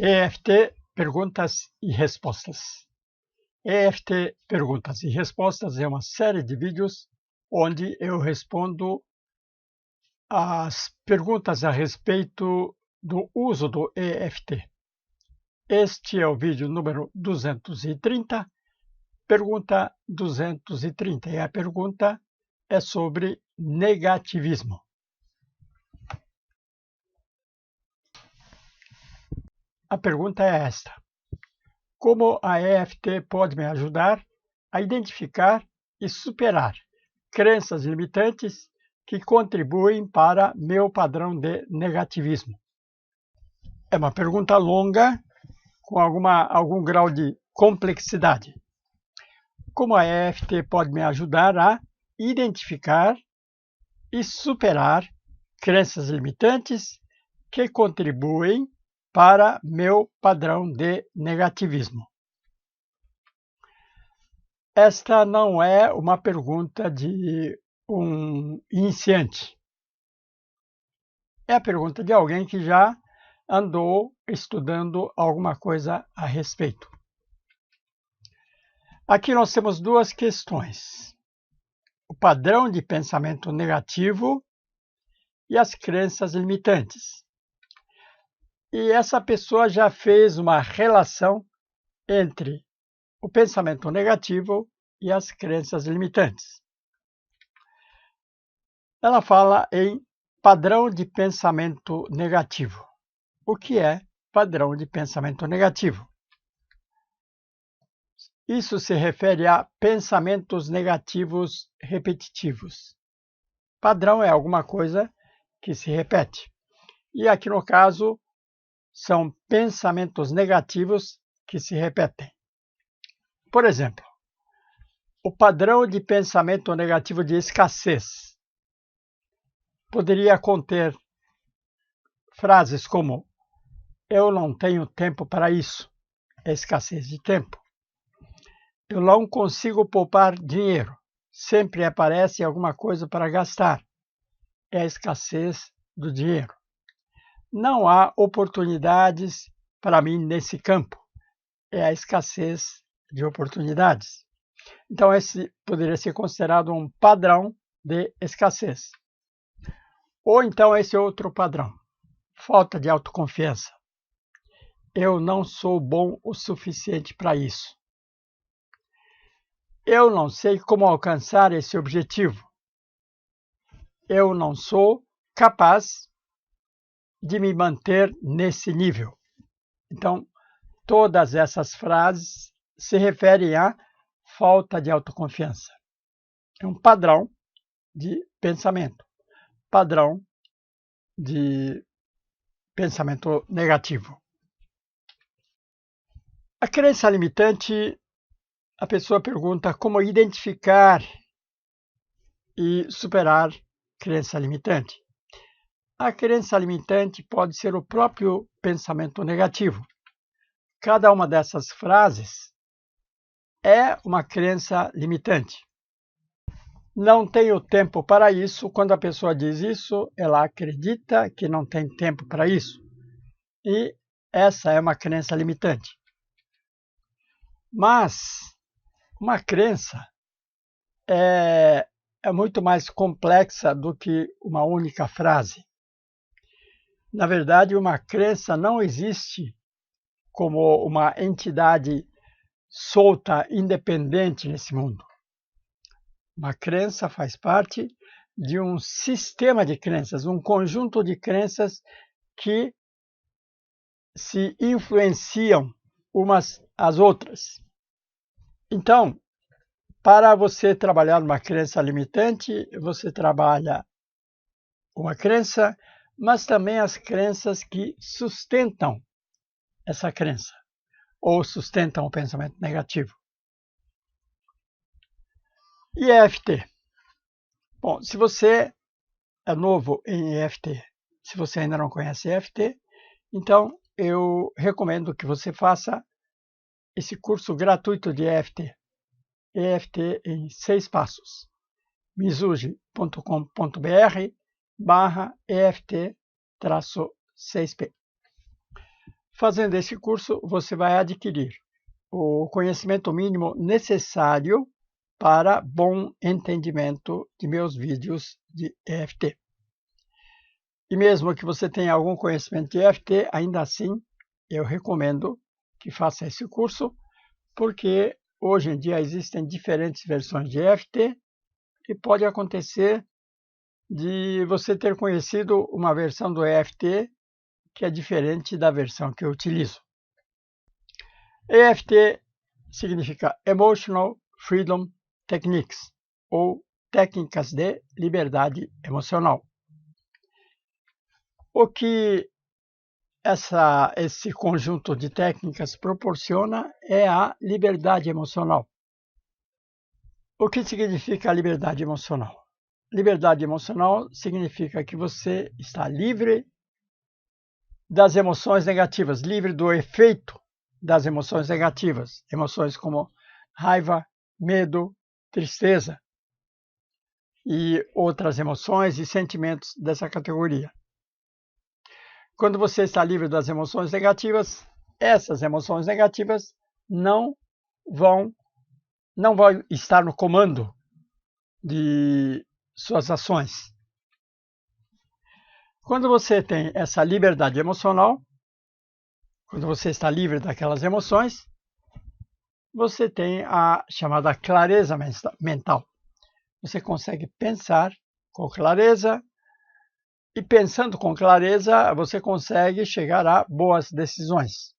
EFT Perguntas e Respostas. EFT Perguntas e Respostas é uma série de vídeos onde eu respondo as perguntas a respeito do uso do EFT. Este é o vídeo número 230, pergunta 230, e a pergunta é sobre negativismo. A pergunta é esta: como a EFT pode me ajudar a identificar e superar crenças limitantes que contribuem para meu padrão de negativismo? É uma pergunta longa, com algum grau de complexidade. Como a EFT pode me ajudar a identificar e superar crenças limitantes que contribuem para meu padrão de negativismo? Esta não é uma pergunta de um iniciante. É a pergunta de alguém que já andou estudando alguma coisa a respeito. Aqui nós temos duas questões: o padrão de pensamento negativo e as crenças limitantes. E essa pessoa já fez uma relação entre o pensamento negativo e as crenças limitantes. Ela fala em padrão de pensamento negativo. O que é padrão de pensamento negativo? Isso se refere a pensamentos negativos repetitivos. Padrão é alguma coisa que se repete. E aqui no caso, são pensamentos negativos que se repetem. Por exemplo, o padrão de pensamento negativo de escassez poderia conter frases como: eu não tenho tempo para isso, é escassez de tempo. Eu não consigo poupar dinheiro, sempre aparece alguma coisa para gastar, é a escassez do dinheiro. Não há oportunidades para mim nesse campo, é a escassez de oportunidades. Então, esse poderia ser considerado um padrão de escassez. Ou então esse outro padrão: falta de autoconfiança. Eu não sou bom o suficiente para isso. Eu não sei como alcançar esse objetivo. Eu não sou capaz de me manter nesse nível. Então, todas essas frases se referem à falta de autoconfiança. É um padrão de pensamento, padrão de pensamento negativo. A crença limitante, a pessoa pergunta como identificar e superar crença limitante. A crença limitante pode ser o próprio pensamento negativo. Cada uma dessas frases é uma crença limitante. Não tenho tempo para isso. Quando a pessoa diz isso, ela acredita que não tem tempo para isso. E essa é uma crença limitante. Mas uma crença é muito mais complexa do que uma única frase. Na verdade, uma crença não existe como uma entidade solta, independente nesse mundo. Uma crença faz parte de um sistema de crenças, um conjunto de crenças que se influenciam umas às outras. Então, para você trabalhar uma crença limitante, você trabalha uma crença, mas também as crenças que sustentam essa crença, ou sustentam o pensamento negativo. E EFT? Bom, se você é novo em EFT, se você ainda não conhece EFT, então eu recomendo que você faça esse curso gratuito de EFT. EFT em 6 passos. mizugi.com.br/EFT-6P. Fazendo esse curso, você vai adquirir o conhecimento mínimo necessário para bom entendimento de meus vídeos de EFT. E mesmo que você tenha algum conhecimento de EFT, ainda assim, eu recomendo que faça esse curso, porque hoje em dia existem diferentes versões de EFT e pode acontecer de você ter conhecido uma versão do EFT que é diferente da versão que eu utilizo. EFT significa Emotional Freedom Techniques, ou técnicas de liberdade emocional. O que esse conjunto de técnicas proporciona é a liberdade emocional. O que significa liberdade emocional? Liberdade emocional significa que você está livre das emoções negativas, livre do efeito das emoções negativas, emoções como raiva, medo, tristeza e outras emoções e sentimentos dessa categoria. Quando você está livre das emoções negativas, essas emoções negativas não vão estar no comando de suas ações. Quando você tem essa liberdade emocional, quando você está livre daquelas emoções, você tem a chamada clareza mental. Você consegue pensar com clareza e, pensando com clareza, você consegue chegar a boas decisões.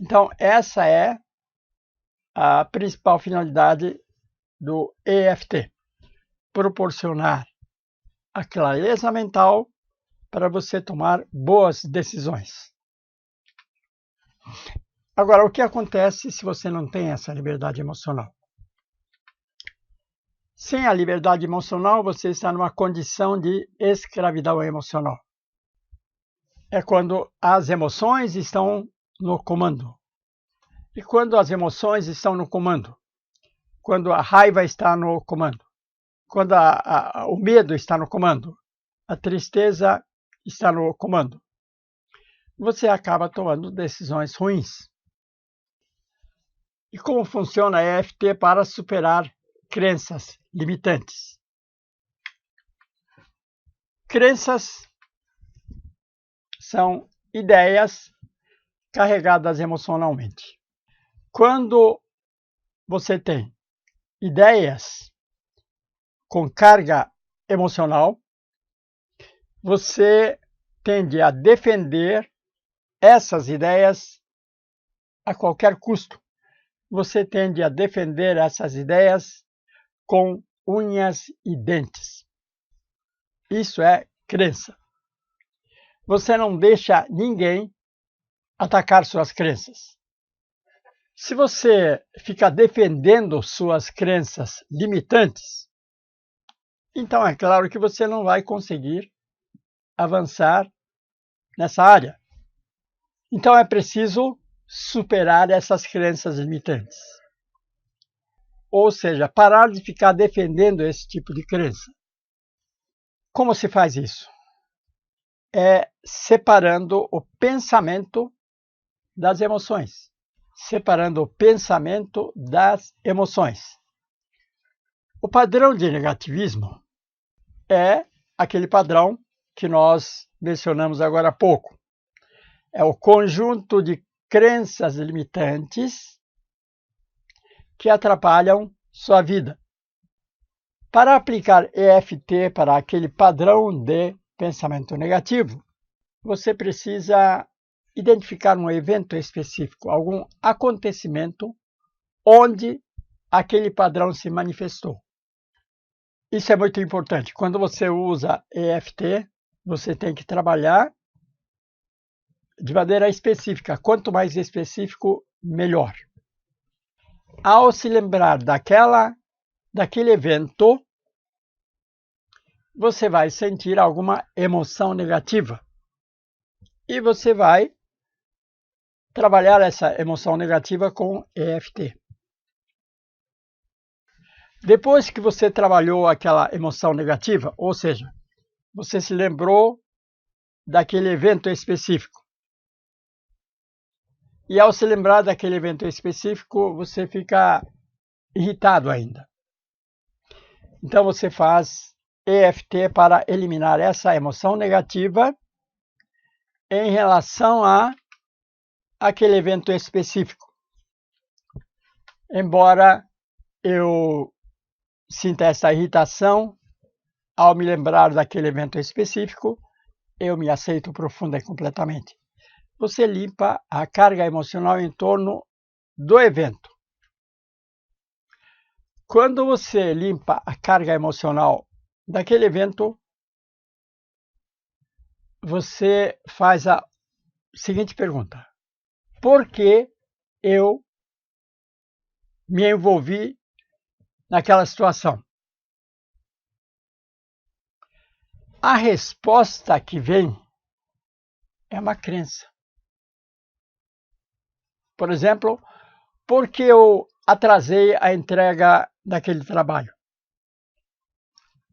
Então, essa é a principal finalidade do EFT: proporcionar a clareza mental para você tomar boas decisões. Agora, o que acontece se você não tem essa liberdade emocional? Sem a liberdade emocional, você está numa condição de escravidão emocional. É quando as emoções estão no comando. E quando as emoções estão no comando? Quando a raiva está no comando? Quando o medo está no comando? A tristeza está no comando? Você acaba tomando decisões ruins. E como funciona a EFT para superar crenças limitantes? Crenças são ideias carregadas emocionalmente. Quando você tem ideias com carga emocional, você tende a defender essas ideias a qualquer custo. Você tende a defender essas ideias com unhas e dentes. Isso é crença. Você não deixa ninguém atacar suas crenças. Se você ficar defendendo suas crenças limitantes, então é claro que você não vai conseguir avançar nessa área. Então é preciso superar essas crenças limitantes. Ou seja, parar de ficar defendendo esse tipo de crença. Como se faz isso? É separando o pensamento das emoções. Separando o pensamento das emoções. O padrão de negativismo é aquele padrão que nós mencionamos agora há pouco. É o conjunto de crenças limitantes que atrapalham sua vida. Para aplicar EFT para aquele padrão de pensamento negativo, você precisa identificar um evento específico, algum acontecimento onde aquele padrão se manifestou. Isso é muito importante. Quando você usa EFT, você tem que trabalhar de maneira específica. Quanto mais específico, melhor. Ao se lembrar daquele evento, você vai sentir alguma emoção negativa. E você vai trabalhar essa emoção negativa com EFT. Depois que você trabalhou aquela emoção negativa, ou seja, você se lembrou daquele evento específico, E ao se lembrar daquele evento específico, você fica irritado ainda. Então você faz EFT para eliminar essa emoção negativa em relação a aquele evento específico. Embora eu sinta essa irritação ao me lembrar daquele evento específico, eu me aceito profunda e completamente. Você limpa a carga emocional em torno do evento. Quando você limpa a carga emocional daquele evento, você faz a seguinte pergunta: por que eu me envolvi naquela situação? A resposta que vem é uma crença. Por exemplo, por que eu atrasei a entrega daquele trabalho?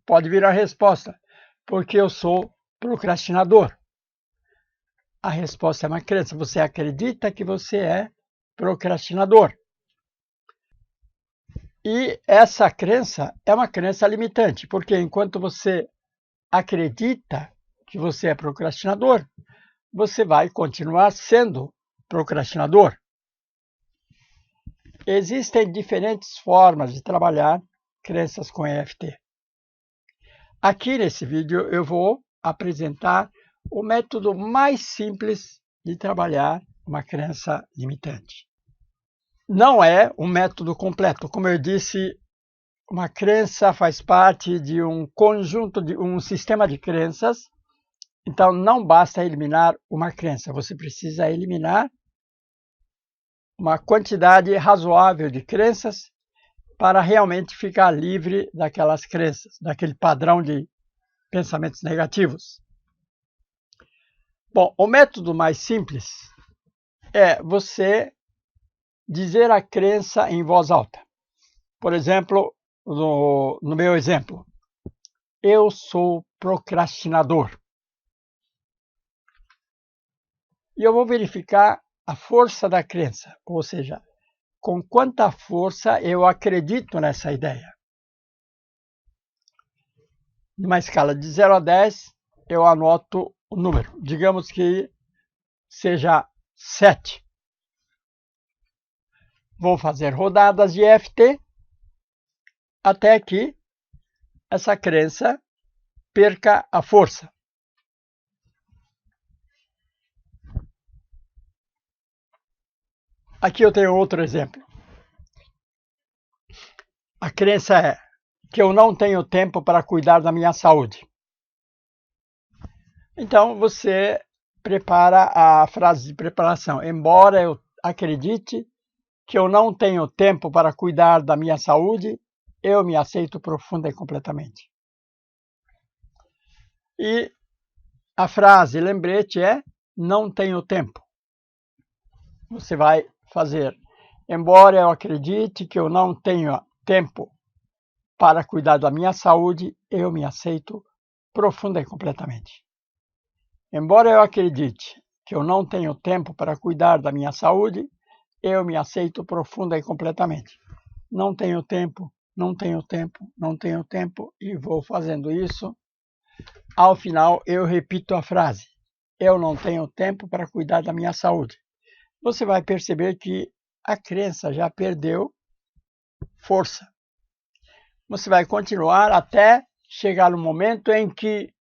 Pode vir a resposta: porque eu sou procrastinador. A resposta é uma crença. Você acredita que você é procrastinador. E essa crença é uma crença limitante, porque enquanto você acredita que você é procrastinador, você vai continuar sendo procrastinador. Existem diferentes formas de trabalhar crenças com EFT. Aqui nesse vídeo eu vou apresentar o método mais simples de trabalhar uma crença limitante. Não é um método completo. Como eu disse, uma crença faz parte de um conjunto, de um sistema de crenças. Então não basta eliminar uma crença, você precisa eliminar uma quantidade razoável de crenças para realmente ficar livre daquelas crenças, daquele padrão de pensamentos negativos. Bom, o método mais simples é você dizer a crença em voz alta. Por exemplo, no meu exemplo, eu sou procrastinador. E eu vou verificar a força da crença, ou seja, com quanta força eu acredito nessa ideia. Numa escala de 0 a 10, eu anoto o número. Digamos que seja 7. Vou fazer rodadas de EFT até que essa crença perca a força. Aqui eu tenho outro exemplo. A crença é que eu não tenho tempo para cuidar da minha saúde. Então você prepara a frase de preparação. Embora eu acredite que eu não tenho tempo para cuidar da minha saúde, eu me aceito profunda e completamente. E a frase lembrete é: não tenho tempo. Você vai fazer: embora eu acredite que eu não tenho tempo para cuidar da minha saúde, eu me aceito profunda e completamente. Embora eu acredite que eu não tenho tempo para cuidar da minha saúde, eu me aceito profunda e completamente. Não tenho tempo, não tenho tempo, não tenho tempo, e vou fazendo isso. Ao final, eu repito a frase: eu não tenho tempo para cuidar da minha saúde. Você vai perceber que a crença já perdeu força. Você vai continuar até chegar no momento em que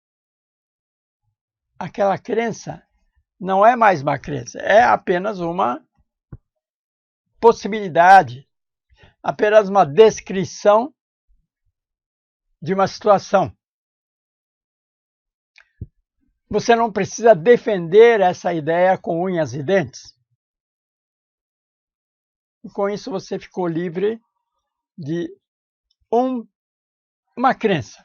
aquela crença não é mais uma crença, é apenas uma possibilidade, apenas uma descrição de uma situação. Você não precisa defender essa ideia com unhas e dentes. E com isso você ficou livre de uma crença.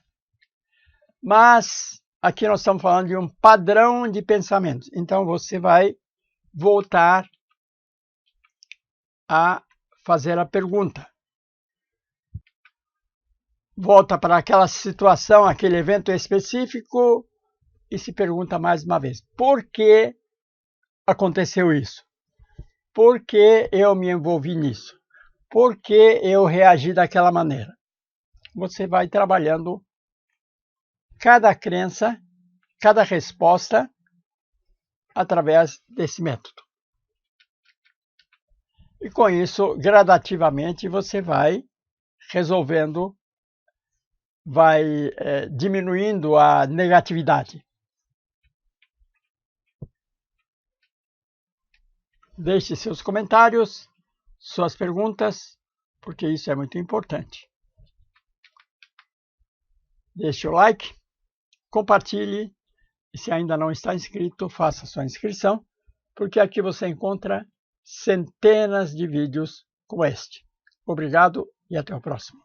Mas aqui nós estamos falando de um padrão de pensamentos. Então você vai voltar a fazer a pergunta. Volta para aquela situação, aquele evento específico e se pergunta mais uma vez: por que aconteceu isso? Por que eu me envolvi nisso? Por que eu reagi daquela maneira? Você vai trabalhando cada crença, cada resposta através desse método. E com isso, gradativamente, você vai resolvendo, vai diminuindo a negatividade. Deixe seus comentários, suas perguntas, porque isso é muito importante. Deixe o like, compartilhe e se ainda não está inscrito, faça sua inscrição, porque aqui você encontra centenas de vídeos como este. Obrigado e até o próximo.